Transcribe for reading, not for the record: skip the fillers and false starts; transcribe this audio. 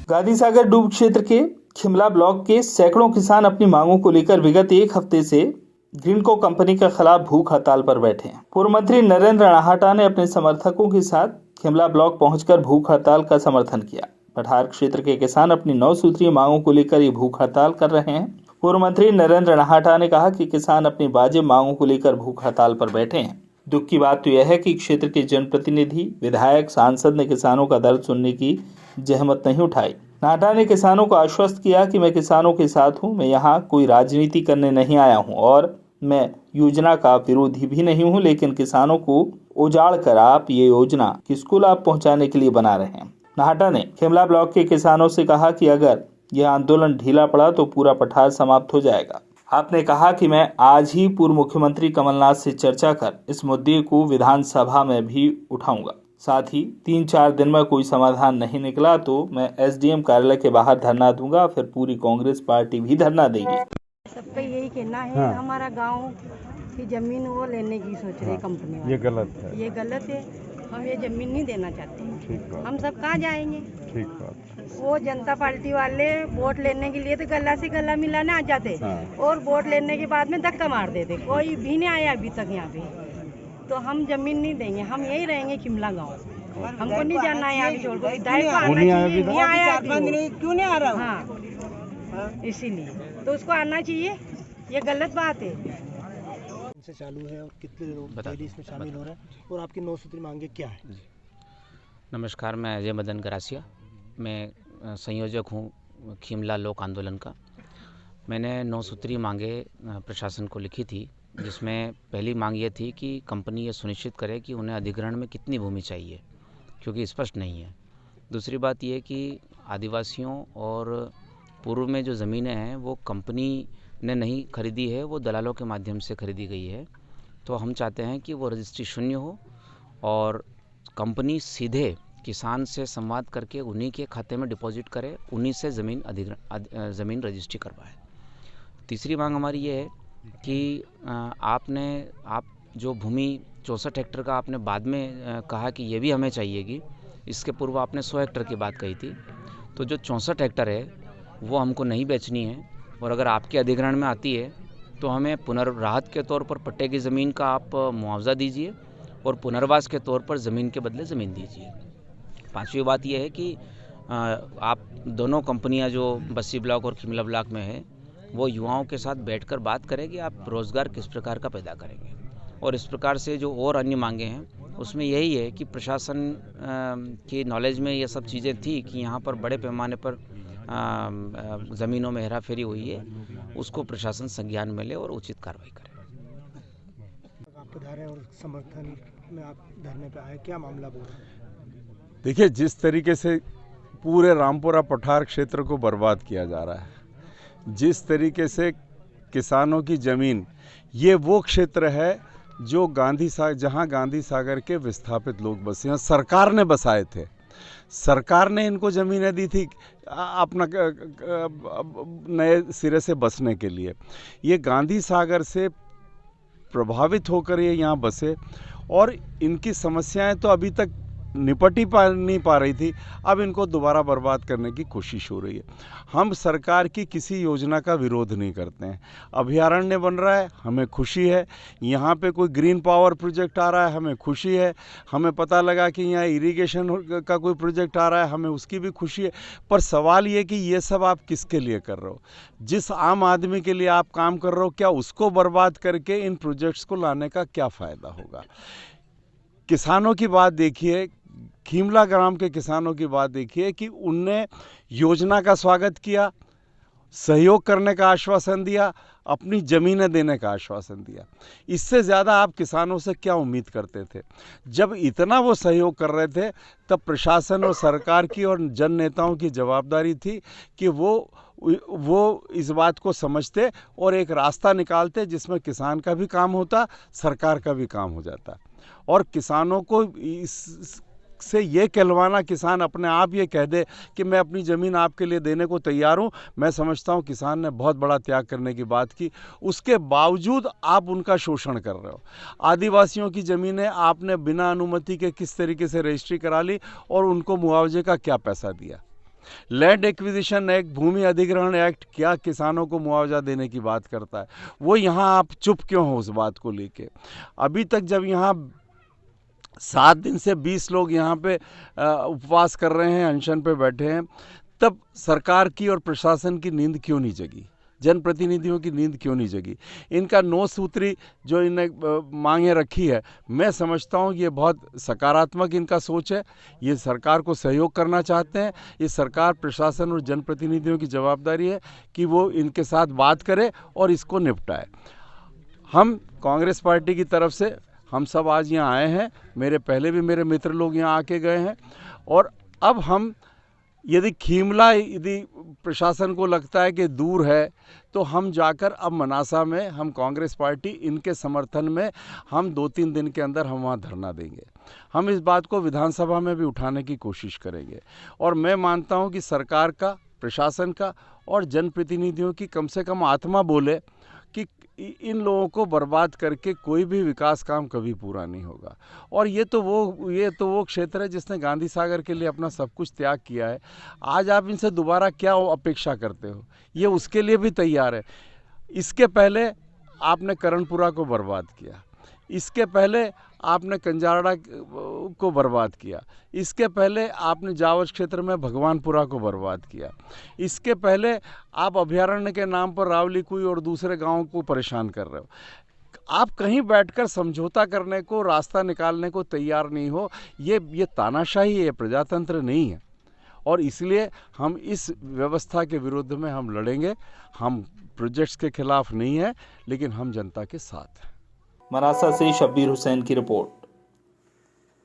गांधी सागर डूब क्षेत्र के खिमला ब्लॉक के सैकड़ों किसान अपनी मांगों को लेकर विगत एक हफ्ते से ग्रीनको कंपनी के खिलाफ भूख हड़ताल पर बैठे हैं। पूर्व मंत्री नरेंद्र राणाहाटा ने अपने समर्थकों के साथ खिमला ब्लॉक पहुंचकर भूख हड़ताल का समर्थन किया। पठार क्षेत्र के किसान अपनी 9 सूत्रीय मांगों को लेकर ये भूख हड़ताल कर रहे हैं। पूर्व मंत्री नरेंद्र राणाहाटा ने कहा कि किसान अपनी वाजिब मांगों को लेकर भूख हड़ताल पर बैठे हैं। दुख की बात तो यह है कि क्षेत्र के जनप्रतिनिधि, विधायक, सांसद ने किसानों का दर्द सुनने की जहमत नहीं उठाई। नाटा ने किसानों को आश्वस्त किया कि मैं किसानों के साथ हूं, मैं यहां कोई राजनीति करने नहीं आया हूं और मैं योजना का विरोधी भी नहीं हूं, लेकिन किसानों को उजाड़ कर आप ये योजना किसको लाभ पहुंचाने के लिए बना रहे हैं। नाटा ने खिमला ब्लॉक के किसानों से कहा कि अगर यह आंदोलन ढीला पड़ा तो पूरा पठार समाप्त हो जाएगा। आपने कहा कि मैं आज ही पूर्व मुख्यमंत्री कमलनाथ से चर्चा कर इस मुद्दे को विधानसभा में भी उठाऊंगा। साथ ही 3-4 दिन में कोई समाधान नहीं निकला तो मैं एसडीएम कार्यालय के बाहर धरना दूंगा, फिर पूरी कांग्रेस पार्टी भी धरना देगी। सबका यही कहना है। हमारा गांव की जमीन वो लेने की सोच रहे कंपनी वाले। ये गलत है, ये गलत है। हम ये जमीन नहीं देना चाहते। ठीक बात। हम सब कहाँ जाएंगे? ठीक बात। वो जनता पार्टी वाले वोट लेने के लिए तो गला से गला मिलाने आ जाते और वोट लेने के बाद में धक्का मार देते। कोई भी नहीं आया अभी तक यहाँ पे। तो हम जमीन नहीं देंगे, हम यहीं रहेंगे खिमला गांव। हमको नहीं जाना है यहाँ छोड़ कर। विधायक को आना चाहिए, नहीं आया क्यों नहीं आ रहा? हाँ, इसीलिए तो उसको आना चाहिए। ये गलत बात है। से चालू है और कितने लोग डेली इसमें शामिल हो रहे हैं और आपकी 9 सूत्री मांगे क्या है? नमस्कार, मैं अजय मदन गरासिया, मैं संयोजक हूँ खिमला लोक आंदोलन का। मैंने 9 सूत्री मांगे प्रशासन को लिखी थी, जिसमें पहली मांग ये थी कि कंपनी ये सुनिश्चित करे कि उन्हें अधिग्रहण में कितनी भूमि चाहिए, क्योंकि स्पष्ट नहीं है। दूसरी बात ये कि आदिवासियों और पूर्व में जो ज़मीनें हैं वो कंपनी ने नहीं खरीदी है, वो दलालों के माध्यम से खरीदी गई है। तो हम चाहते हैं कि वो रजिस्ट्री शून्य हो और कंपनी सीधे किसान से संवाद करके उन्हीं के खाते में डिपॉजिट करे, उन्हीं से ज़मीन रजिस्ट्री करवाए। तीसरी मांग हमारी ये है कि आप जो भूमि 64 हेक्टर का आपने बाद में कहा कि ये भी हमें चाहिएगी, इसके पूर्व आपने 100 हेक्टर की बात कही थी। तो जो 64 हेक्टर है वो हमको नहीं बेचनी है और अगर आपके अधिग्रहण में आती है तो हमें पुनर्राहत के तौर पर पट्टे की ज़मीन का आप मुआवजा दीजिए और पुनर्वास के तौर पर ज़मीन के बदले ज़मीन दीजिए। पांचवी बात यह है कि आप दोनों कंपनियां जो बस्सी ब्लॉक और खिमला ब्लॉक में है वो युवाओं के साथ बैठकर बात करें कि आप रोज़गार किस प्रकार का पैदा करेंगे। और इस प्रकार से जो और अन्य मांगे हैं उसमें यही है कि प्रशासन की नॉलेज में ये सब चीज़ें थी कि यहाँ पर बड़े पैमाने पर ज़मीनों में हेराफेरी हुई है, उसको प्रशासन संज्ञान में ले और उचित कार्रवाई करे। आपके धरने और समर्थन में आप धरने पे आए, क्या मामला बोल रहे हैं? देखिए, जिस तरीके से पूरे रामपुरा पठार क्षेत्र को बर्बाद किया जा रहा है, जिस तरीके से किसानों की ज़मीन, ये वो क्षेत्र है जो जहाँ गांधी सागर के विस्थापित लोग बसे हैं, सरकार ने बसाए थे। सरकार ने इनको ज़मीनें दी थी अपना नए सिरे से बसने के लिए। ये गांधी सागर से प्रभावित होकर ये यहाँ बसे और इनकी समस्याएं तो अभी तक निपट ही नहीं पा रही थी, अब इनको दोबारा बर्बाद करने की कोशिश हो रही है। हम सरकार की किसी योजना का विरोध नहीं करते हैं। अभयारण्य बन रहा है, हमें खुशी है। यहाँ पे कोई ग्रीन पावर प्रोजेक्ट आ रहा है, हमें खुशी है। हमें पता लगा कि यहाँ इरिगेशन का कोई प्रोजेक्ट आ रहा है, हमें उसकी भी खुशी है। पर सवाल ये कि ये सब आप किसके लिए कर रहे हो? जिस आम आदमी के लिए आप काम कर रहे हो, क्या उसको बर्बाद करके इन प्रोजेक्ट्स को लाने का क्या फ़ायदा होगा? किसानों की बात देखिए, खिमला ग्राम के किसानों की बात देखिए कि उनने योजना का स्वागत किया, सहयोग करने का आश्वासन दिया, अपनी ज़मीनें देने का आश्वासन दिया। इससे ज़्यादा आप किसानों से क्या उम्मीद करते थे? जब इतना वो सहयोग कर रहे थे तब प्रशासन और सरकार की और जन नेताओं की जवाबदारी थी कि वो इस बात को समझते और एक रास्ता निकालते जिसमें किसान का भी काम होता, सरकार का भी काम हो जाता। और किसानों को से ये कहलवाना, किसान अपने आप ये कह दे कि मैं अपनी ज़मीन आपके लिए देने को तैयार हूँ, मैं समझता हूँ किसान ने बहुत बड़ा त्याग करने की बात की। उसके बावजूद आप उनका शोषण कर रहे हो। आदिवासियों की ज़मीनें आपने बिना अनुमति के किस तरीके से रजिस्ट्री करा ली और उनको मुआवजे का क्या पैसा दिया? लैंड एक्विजिशन एक्ट, भूमि अधिग्रहण एक्ट क्या किसानों को मुआवजा देने की बात करता है? वो यहाँ आप चुप क्यों हो उस बात को लेके? अभी तक जब यहाँ 7 दिन से 20 लोग यहाँ पे उपवास कर रहे हैं, अनशन पे बैठे हैं, तब सरकार की और प्रशासन की नींद क्यों नहीं जगी? जनप्रतिनिधियों की नींद क्यों नहीं जगी? इनका 9 सूत्री जो इन्हें मांगे रखी है, मैं समझता हूँ ये बहुत सकारात्मक इनका सोच है। ये सरकार को सहयोग करना चाहते हैं। ये सरकार, प्रशासन और जनप्रतिनिधियों की जवाबदारी है कि वो इनके साथ बात करे और इसको निपटाए। हम कांग्रेस पार्टी की तरफ से हम सब आज यहाँ आए हैं। मेरे पहले भी मेरे मित्र लोग यहाँ आके गए हैं और अब हम यदि प्रशासन को लगता है कि दूर है तो हम जाकर अब मनासा में हम कांग्रेस पार्टी इनके समर्थन में हम 2-3 दिन के अंदर हम वहाँ धरना देंगे। हम इस बात को विधानसभा में भी उठाने की कोशिश करेंगे और मैं मानता हूँ कि सरकार का, प्रशासन का और जनप्रतिनिधियों की कम से कम आत्मा बोले कि इन लोगों को बर्बाद करके कोई भी विकास काम कभी पूरा नहीं होगा। और ये तो वो क्षेत्र है जिसने गांधी सागर के लिए अपना सब कुछ त्याग किया है। आज आप इनसे दोबारा क्या अपेक्षा करते हो? ये उसके लिए भी तैयार है। इसके पहले आपने करणपुरा को बर्बाद किया, इसके पहले आपने कंजारड़ा को बर्बाद किया, इसके पहले आपने जावज क्षेत्र में भगवानपुरा को बर्बाद किया, इसके पहले आप अभयारण्य के नाम पर रावलीकुई और दूसरे गांवों को परेशान कर रहे हो। आप कहीं बैठकर समझौता करने को, रास्ता निकालने को तैयार नहीं हो। ये तानाशाही है, प्रजातंत्र नहीं है। और इसलिए हम इस व्यवस्था के विरुद्ध में हम लड़ेंगे। हम प्रोजेक्ट्स के खिलाफ नहीं है, लेकिन हम जनता के साथ हैं। मनासा से शब्बीर हुसैन की रिपोर्ट।